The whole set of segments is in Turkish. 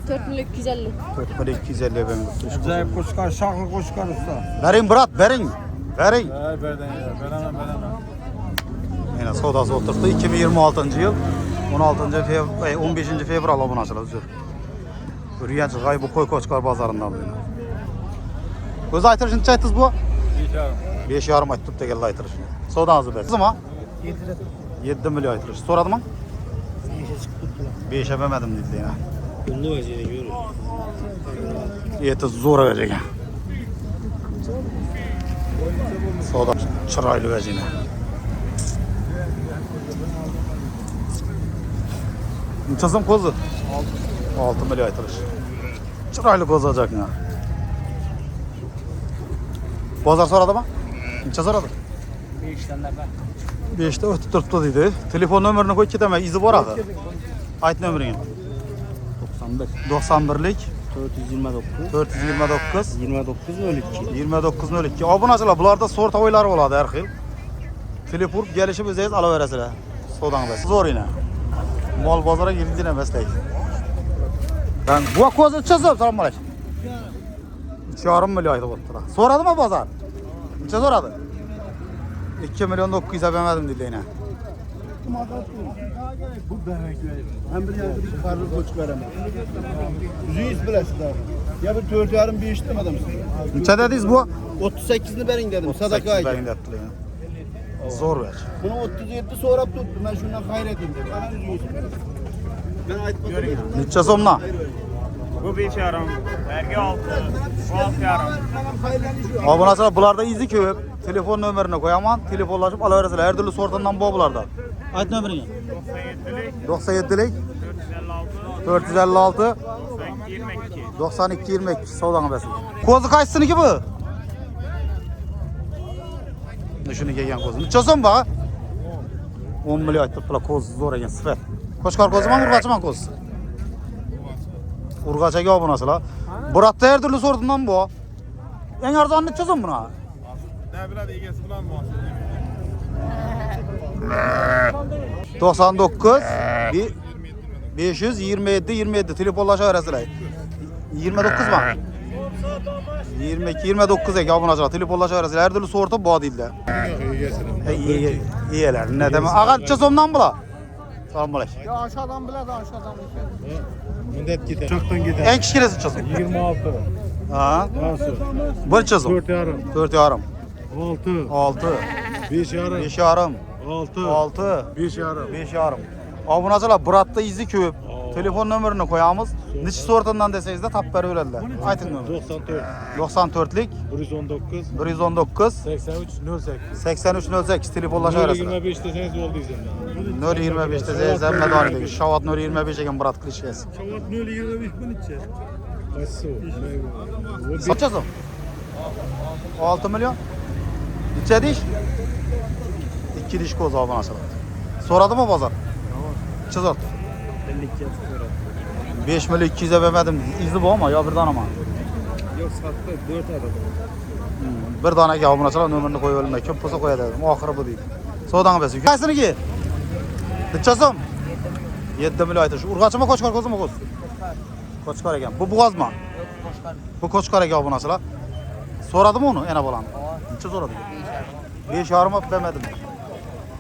4250. 4250 ben. Acayip koşkar, şahlı koşkar usta. Verin Murat, verin. Verin. Veremem. Yine sodası oturttu. 2026 yıl 15. fevral bunu açılır. Rüyancı bu koy koçkar pazarından böyle. Öz aytırışın çaytız bu? 5,5 aytıp da geldi aytırışın. Sodanızı ver. Zıma? 7 milyon aytırış. Soradı mı? 5'e vermedim dedi yine. Kullu vaziyete görür. Eti zor verecek ya. Soda çıraylı verecek yine. Neçəsin kozu? 6 milyon aytırış. Çıraylı koz olacak ya. Bazar soradı mı? Neçə soradı? 5'ten de ben. 5'te ötüp duruptu dedi. Telefon nömrünü koy kiteme, izi var adı. Ayt nömrünü. 91'lik 429 429 29 02. 2902. Abunacılar bularda sorta oyları oladı her xil. Telefon gelişi bizeyiz alaveresiler. Sodan bes. Zor yine. Mal bazara girdiğine meslek. Ben bu kozu çözüm selam aleyküm. 2,5 milyon aydı bottura. Soradı mı bazar? Neçə soradı? 2 milyon 900'e vermedim dedi yine. Bu bebekler. Hem bir yerde bir karlı koç veremem. Yüzüğüz bilesiz abi. Ya bir 4,5 5 dedim adam size. Neçə dediniz bu? 38'ini verin dedim. Sadaka Sadaka aydı. Zor ver. Bunu 37 sonra tuttum. Ben şundan hayretim dedim. Bana yüzüğüz. Ben aytmadım ya. Neçə somla? Bu 5 yarım. Vergi 6. Bu 6 yarım. Abunacılar bularda izi köp. Telefon nömrünü koyaman. Telefonlaşıp alaveresiler. Her türlü sortandan bu bularda. Ayt nömrünü. 97'lik 456 92 22 Soğudan besin. Kozu kaçsın ki bu? Şunu giygen kozu. Neçəsin bak? 10 milyon aytıp kozu zor egen sıfır. Koşkar kozu mu urgaçı mı kozu? Urgaç'a gel abunacılar. Buratta her türlü sortandan bu. En arzan neçəsin buna? Ne biladi egesi bulan mı? 99 527 27 telefonlaşa arasılar. 29 mu? 22 29 eki abunacılar telefonlaşa arasılar. Her türlü sortu bu değildi. İyiler. Ne demek? Ağa çözümden bula. Salam aleyküm. Ya aşağıdan bile de aşağıdan. Müddet gider. Uçaktan gider. En kişilesi çözüm. 26. Ha? Nasıl? Bir çözüm. 4 yarım. 4 yarım. 6. 6 5 yarım. 5 yarım. 6. 6 5 yarım. 5 yarım. Abunacılar buratta izi köp. Telefon nömrünü koyamız. Neçə sortundan deseniz de tap beri ölerler. Aytın nömrü. 94. 94'lik 119. 119 83 08. 8308 telefonlaşa arasında. 25 deseniz oldu izin. 025'te zeyzen medar edin. Şavat 025 egen Murat klişesi. Şavat 025 bin içe. Kaçsı o? Satacağız o. 6 milyon. Neçə diş? 2 diş koz abone açalım. Soradı mı pazar? Neçə zor? 52 sonra. 5 milyon 200'e vermedim. İzli bu ama ya bir tane ama. Yok sattı 4 adam. Bir tane ki abone açalım nömrünü koy önüne. Kim pusa koya dedim. O ahırı bu değil. Soğudan besin. Kaçsını ki? Neçəsin? 7 milyon aytır. Urgaçı mı koçkar kozu mu koz? Koçkar egen. Bu buğaz mı? Bu koçkar egen abone açalım. Soradı mı onu ene balan? Neçə soradı? 5 yarım vermedim.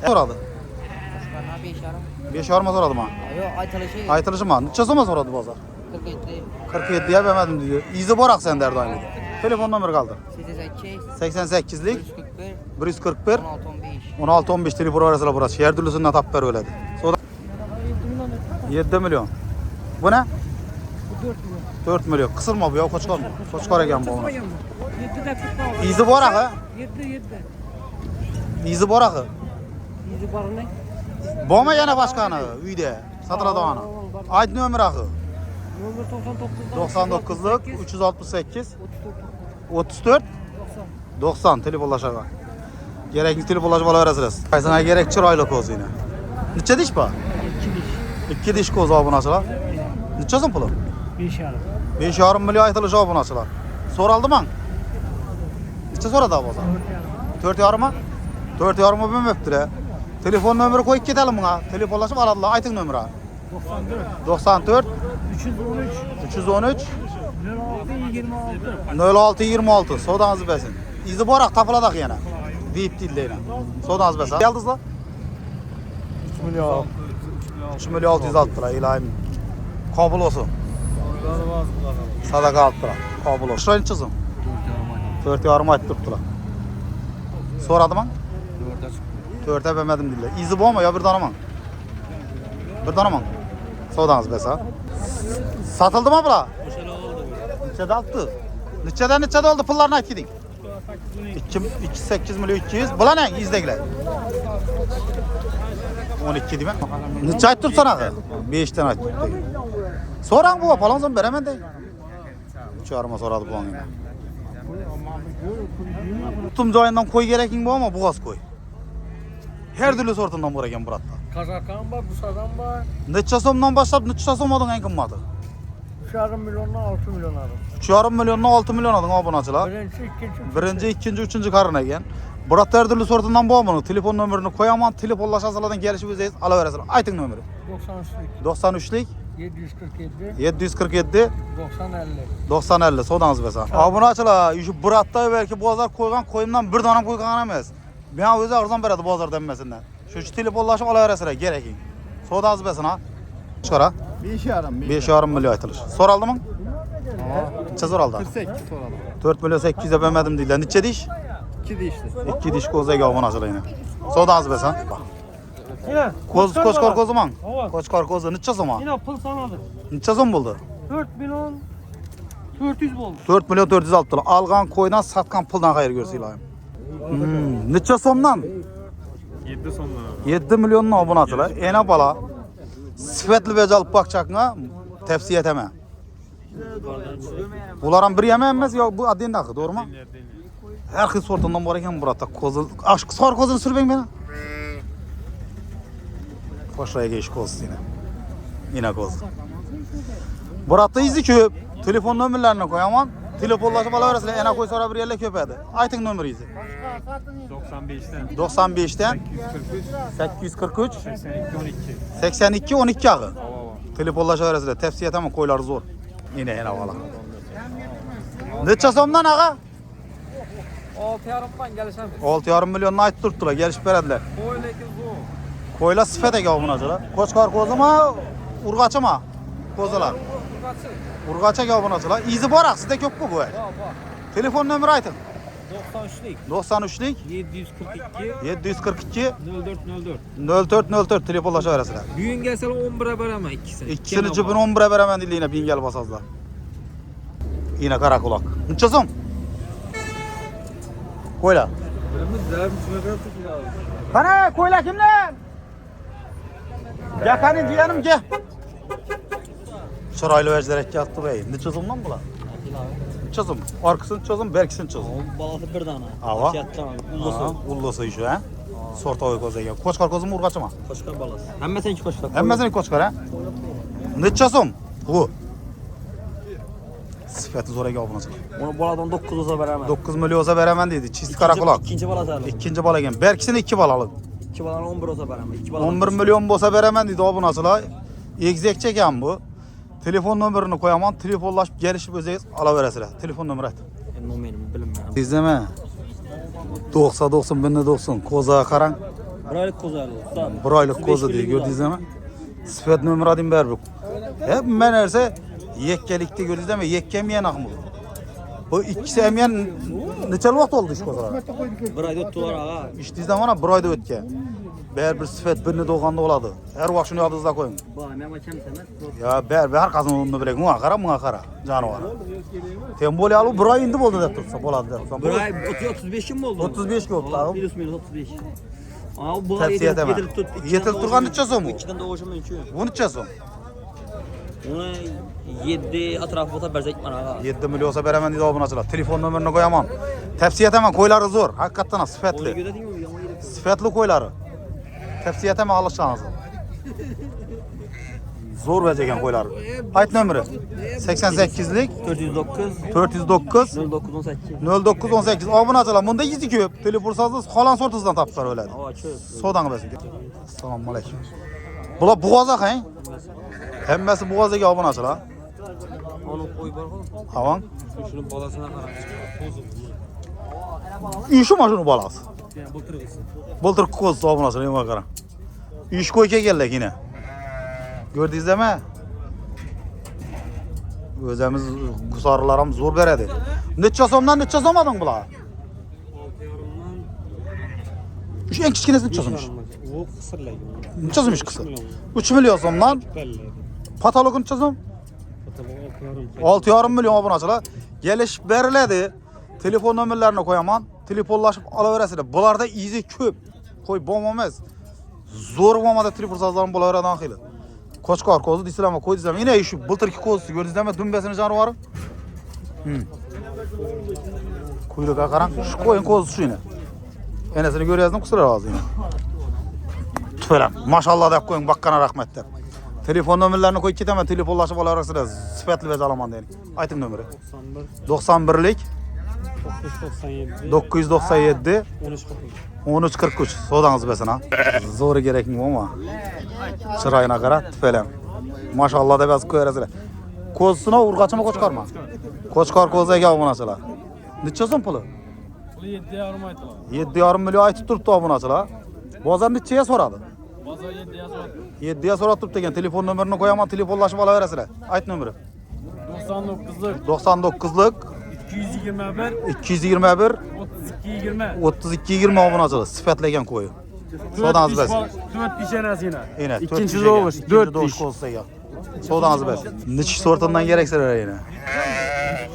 Soradı. 5 yarım soradı mı? Yok aytalışı Aytılışı mı? Neçə mı soradı bazar? 47. 47'ye vermedim diyor. İzi borak sen derdi aynı. Telefon numarı kaldı. 88 88'lik 141 141 16 15. 16 15 telefon arasıyla burası. Şehir türlüsünden tap ver öyledi. Sonra 7 milyon. Bu ne? 4 milyon. Kısılma bu ya koçkar mı? Koçkar egen bu ona. İzi borak ha? 7. İzi borak ha? Yüzü barı ne? Bu mu yine başkanı? Üyde. Satıla doğanı. Ayt nömrü akı. Numara 99'luk 368 34 90 telefonlaşağı. Gerekli telefonlaşmalar arasınız. Kaysana gerek çıraylı koz yine. Neçə diş bu? 2 diş koz abone açılar. Neçəsin pulu? 5 yarım. 5,5 milyon aytılış abone açılar. Soraldı mı? Neçə soradı abi o zaman? 4,5 mı? 4,5 ben öptüre. Telefon nömrü koyup gidelim buna. Telefonlaşıp aradılar. Aytın nömrü. 94 3 313 313 06 26. 0626 sodanızı besin. İzi borak tapıladak yana. Deyip değil deyine. Sodanızı besin. Geldiniz la? 3 milyon. 3 milyon 606 lira ilahim. Kabul olsun. Sadaka 6 lira. Kabul olsun. Şurayın çizim. 4 yarım ayet durdular. Soradı mı? 4'e vermedim dille. İzi bu mu ya bir tane mi? Bir tane mi? Sodanız besa. Satıldı mı bula? Neçede altı? Neçede oldu pullarını ait gidin. 8 milyon 200. Bula ne? İzdegiler. 12 değil mi? Neçe ait tutsana? 5'ten ait tuttu. Soran bu palanzon beremem de. 3 yarıma soradı bu anıyla. Tutum joyundan koy gerekin bu ama boğaz koy. Her türlü sortundan buraya buratta. Kazakan var, Busadan var. Neçe somdan başlap neçe som odun en kımmatı? 3,5 milyonla 6 milyon aldım. 3,5 milyonla 6 milyon odun abunacılar. Birinci, Birinci, üçüncü karına egen. Buratta her türlü sortundan bu amını. Telefon nömerini koyaman, telefonlaşasalardan gelişi bizeyiz. Alıveresin. Aytın nömeri. 93'lik 747 747 90 50. 90-50 sodanız besa. Abunacılar şu buratta belki boğazlar koygan koyundan bir tane koygan emez. Ben özü arzan beredi boğazlar denmesinden. Şu telefonlaşıp alıveresine gerekin. Sodanız besa ha. Çıkara. 5 yarım. 5,5 milyon aytılır. Soraldı mı? Neçe soraldı? 48 soralım. 4 milyon 800'e vermedim deyildi. Neçe diş? 2 dişli. 2 diş koza gavun acılı yine. Sodanız besa. Yine. Koçkar kozu man. Evet. Koçkar kozu neçe soma? Yine pul sanadı. Neçe som buldu? 4 milyon 400 oldu. 4 milyon 406 lira. Algan koydan satkan puldan hayır görsün ilayım. Neçe somdan? 7 sonuna. 7 milyonun abunatılar. Ene bala. Sifetli vece alıp bakacakına tepsi yeteme. Bunların bir yeme emmez yok bu adın dakı doğru mu? Her kız sortundan var eken burada kozu. Aşk sor kozunu sürbeyin beni. Koşraya geç koz yine. Yine koz. Burada izi köp. Telefon nömerlerini koyamam. Telefonlaşıp alıverirsin. Ene koy sonra bir yerle köpedi. Aytın nömeri izi. 95'ten 95'ten 843 843 82 12. 82 12 ağı. Telefonlaşa arasında tepsi yetemem koyları zor. Yine valla. Neçe somdan ağa? 6,5'dan gelişem. 6,5 milyonun ait tuttular gelişip verediler. Boyla bu. Koyla sifete gavun acılar. Koçkar kozu mu? Urgaçı mı? Kozular. Urgaça gavun acılar. İzi borak sizde köp mü bu? Telefon nömeri aytın. 93'lik 93'lik 742 742 0404. 0404 telefonlaşa arasında. Düğün gelse 11'e veremem ikisini. İkisini cebine 11'e veremem değil yine bin gel basazlar. Yine karakulak. Neçe som? Koyla. Bana koyla kimden? Gel ciğerim gel. Çıraylı vecderek yattı bey. Ne çözüm lan bu lan? Çözüm. Arkasını çözüm, berkisini çözüm. Balası bir tane. Ava. Ullusu. Ullusu işi ha. Sorta oy koza gel. Koçkar kozu mu urgaçı mı? Koşkar balası. Hem sen iki koşkar. Hemmesini koçkar ha. Ne çözüm? Bu. Sifeti zora gel bunası. Onu baladan 9'a veremem. 9 milyon veremem dedi. Çiz karakulak. İkinci balası aldım. İkinci bala gel. Berkisini 2 balalık. 2 balan 11 olsa veremem. 2 balan 11 milyon bosa veremem dedi o bu nasıl ha? Egzek çeken bu. Telefon numaranı koyamam. Telefonlaşıp gelişip özeyiz. Alaveresine. Telefon numarayı at. Numerim bilinmem. İzleme. 90 bende 90. Koza karan. Buraylık kozarlı. Bir aylık koza diye gördünüz mi? Sifet numara adayım berbu. Hep men erse yekkelikte gördünüz mi? Yekkemeyen akmı. Bu ikisi emeyen neçel vakt oldu iş kozalar? Bir ayda tuttular ağa. İşte zaman bir ayda ötke. Bir sifet birini doğanda oladı. Her vakt şunu adınızda koyun. Bu hemen maçam sana. Ya her kazın onu bilek. Muha kara canavar. Temboli alıp bir ay indi oldu da tutsa boladı da. Bir ay 35 mi oldu? 35 ki oldu abi. 35. Aa bu Tepsi yetemem. Yetil turgan neçesi mu? 2'den doğuşum mümkün. Bu neçesi? Ona 7 atrafı berzek bana. 7 milyonsa veremem dedi abone açılar. Telefon numarını koyamam. Tepsi yetemem koyları zor. Hakikaten Onu sifetli. gördün mü? Sifetli koyları. Tepsi yetemem alışacağınızı. Zor verecekten koyları. Hayt nömrü. 88'lik 409 0918. Abone açılar. Bunda izi köp. Teleforsazlı falan sortuzdan taptılar öyle. Sodan besin. Selamun aleyküm. Bula boğazak he? Hemmesi boğazak abone açılar. Onu koy var oğlum. Havan. Şunun balasına karar. Bozuk. Üşü mü şunu balası? Yani bıltır kızsın. Buldur koz soğumunasın yema karan. İş koyke geldik yine. Gördünüz değil mi? Özemiz kusarlarım zor beredi. Neçe somdan neçe somadın bula? 6 yarımdan Şu en kiçkinesi neçe sommuş? o kısırlaydı. Neçe sommuş kısır? 3 milyon somdan. Belli. Patolog'un neçe som? Bakalım 6 yarım milyon abunacılar. Geliş beriledi. Telefon nömerlerini koyaman. Telefonlaşıp alıveresiyle. Bularda izi köp. Koy bomamaz. Zor bomada telefon sazlarını bulaveradan xeyli. Koçkar kozu disilama koy dizem. Yine işi bultırki kozusu gördünüz değil mi? Dümbesini canı varım. Kuyruğa karan. Şu koyun kozusu şu yine. Enesini görüyorsun kusura razı yine. Tüfelem. Maşallah da koyun bakkana rahmet der. Telefon nömerlerini koy kiteme telefonlaşıp alıveresiyle. Sıfatlı ve zalaman deyin. Aytın nömeri. 91'lik 997 1343 sodanız besina. Zoru gerek mi ama? Çırayına kara tüfelem. Maşallah da biraz koyarızlar. Kozusuna urgaçıma koçkarma. Koçkar kozu eki abunasılar. Neçesin pulu? 7,5 aytılar. 7,5 milyon aytıp turuptu abunasılar. Bozar neçeye soradı? Bazar 7'ye soradı. 7'ye soradı turuptu eken telefon nömerini koyaman telefonlaşıp alıveresiler. Ayt nömeri. 99'luk 99'lık 221 221 3220 3220 abunasılar. Sıfatlı eken koyu. Sodanız besin. 4 diş enesi yine. Yine İkinci doğuş 4 diş. kozusu ya. Sodanız besin. Niç sortundan gerekseler yine.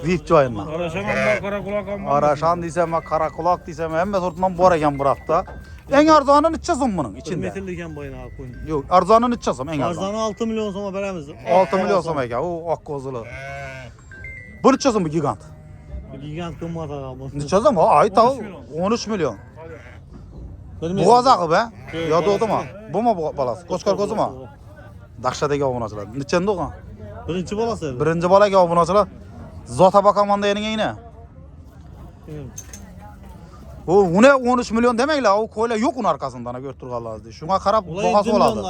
VIP joyunla. Araşamam bak kara kulak amma. Araşan diysem, kara kulak diysem, hemme sortundan bor eken bu hafta. En arzanın içeceğim bunun içinde. Metreliken boyuna koyun. Yok, arzanın içeceğim en arzan. Arzanı 6 milyon soma veremez. 6 milyon sonra eken, o ak kozulu. Bu içeceğim bu gigant. Gigant kımmat ağam. İçeceğim o ay ta 13 milyon. Bu azakı be. Ya doğdu mu? Bu mu bu balası? Koçkar kozu mu? Dakşadaki abunacılar. Niçen doğan? Birinci balası. Birinci bala ki abunacılar. Zota bakamanda yerine yine. O ne 13 milyon demekle o koyla yok onun arkasından götür Allah'ı. Şuna karab boğaz oladı.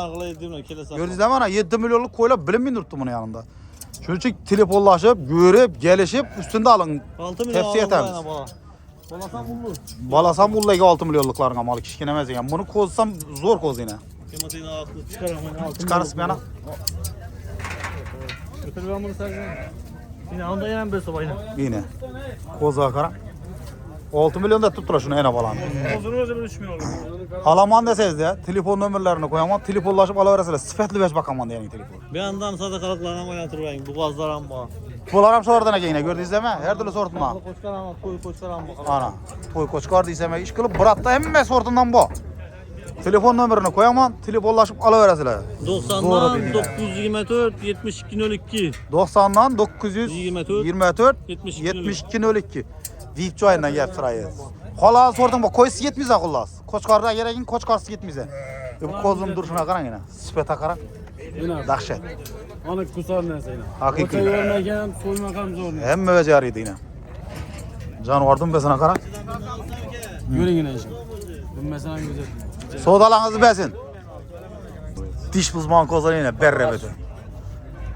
Gördünüz değil mi ana 7 milyonluk koyla bilim bindirttim bunun yanında. Çocuk telefonlaşıp, görüp, gelişip üstünde alın. 6 milyon Tepsi yetemiz. Balasan bulur. Balasam bullaki 6 milyonluklarına mal kişkinemez yani. Bunu kozsam zor koz yine. Kematini aklı çıkaramayın. Çıkarız bir yana. Götür ben bunu saracağım. Yine anda yenen bir sobayla. Yine. Koza kara. 6 milyon da tuttura şunu ene balanı. Bozunu özü 3 milyon olur. Alaman deseniz de telefon nömerlerini koyamam. Telefonlaşıp alıveresiyle. Sıfatlı beş bakaman yani telefon. Bir yandan sadakalıklarına oynatırmayın. Bu gazlar amma. Bularam şuradan yine gördünüz değil mi? Her türlü sortundan. Koçkar amma, koy koçkar amma. Ana. Toy koçkar diysem iş kılıp bıratta emme sortundan bu. Telefon nömerini koyamam. Telefonlaşıp alıveresiyle. 90'dan 924 7202. 90'dan 924 72 7202. VIP joyundan gelip sırayı. Hala sordum bu koyusu 70 akullas. Koçkarda gerekin koçkarsı 70'e. Bu kozum duruşuna karan yine. Sıfata karan. Yine. Dahşet. Anık kusar neyse yine. Hakiki. Koça yormayken soymakam zor. Hem beceriydi yine. Canvardın besine karan. Görün yine işim. Bu mesela güzel. Sodalarınızı besin. Diş buzman kozları yine berrebeti.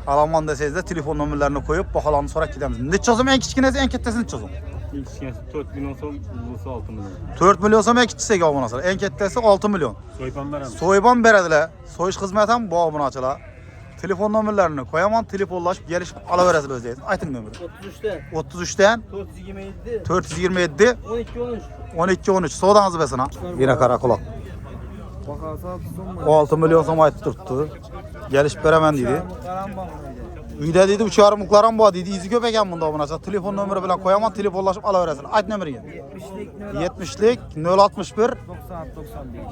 Alaman deseniz de telefon nömerlerini koyup bakalım sonra gidemiz. Ne çözüm en küçükünesi en kettesini çözüm. İlk 4 milyon son bulursa 6 milyon. 4 milyon sonra en küçükse ki abone olsa. En kettesi 6 milyon. Soypan veren. Soyban berediler. Soyuş hizmeten bu abone açıla. Telefon nömerlerini koyamam. Telefonlaşıp gelişip alıveresiz özdeyiz. Aytın nömeri. 33'ten 427 12 13 soğudanızı besine. Yine karakolak. 6 milyon sonra ayıp tuttu. Gelişip veremem dedi. Uyda dedi uçarı muklaram bu dedi. İzi köpeken bunda abone açıla. Telefon nömeri falan koyamam. Telefonlaşıp alıveresiz. Ayt nömeri yine. 70'lik 061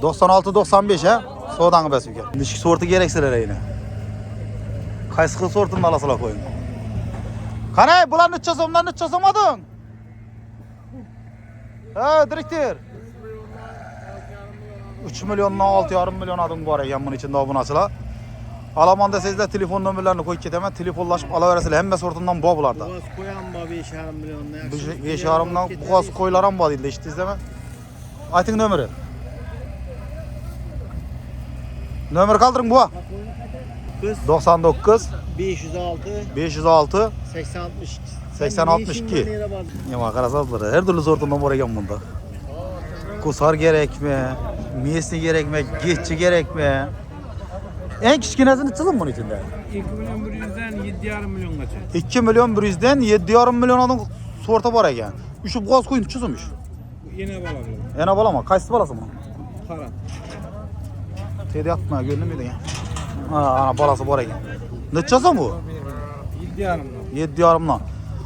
96 95 he. Soğudanı besike. Dişki sortu gerekseler yine. Kaysıklı sortunu alasıla koyun. Kanay bulan ne çözümden ne çözemadın? He direktör. 3 milyonla 6,5 milyon adım var ya bunun içinde abone açıla. Alamanda sizde telefon nömerlerini koyup gidemem. Telefonlaşıp alıveresiyle hemme sortundan bu bularda. Boğaz koyan ba 5,5 milyon ne yakışır? 5,5'dan bu kadar koylaran bu değil de işte izleme. Aytın nömeri. Nömer kaldırın bu. 99 99 506 506 80 62. 80 62. Yama qarasazlar. Her türlü sortundan bor ekan bunda. Kusar gerekmi? Miyesi gerekmi? Geççi gerekmi? En kichkinasini chizim bunun içinde. 2 milyon 100'den 7,5 milyongacha. 2 milyon 100'den 7,5 milyon adam sorta bor ekan. Şu boğaz koyun chizmiş. Yine bala bu. Ena balama, qaysi balası bu? Qara. Tedi atma, görünmüyor ya. Ana balası bor ekan. Necha so'm bu? 7,5 7,5dan.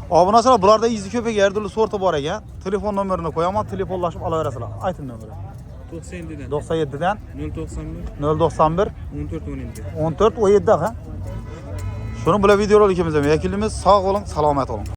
Obunachilar, bularda izi köpek her türlü sorta bor ekan. Telefon nomerini qo'yaman, telefonlashib olaverasizlar. Ayting nomeri. 97'den. 97dan 091 091 14 17. 14 17 ha. Şunu bile videolar ikimiz hem yakilimiz sağ olun, selamet olun.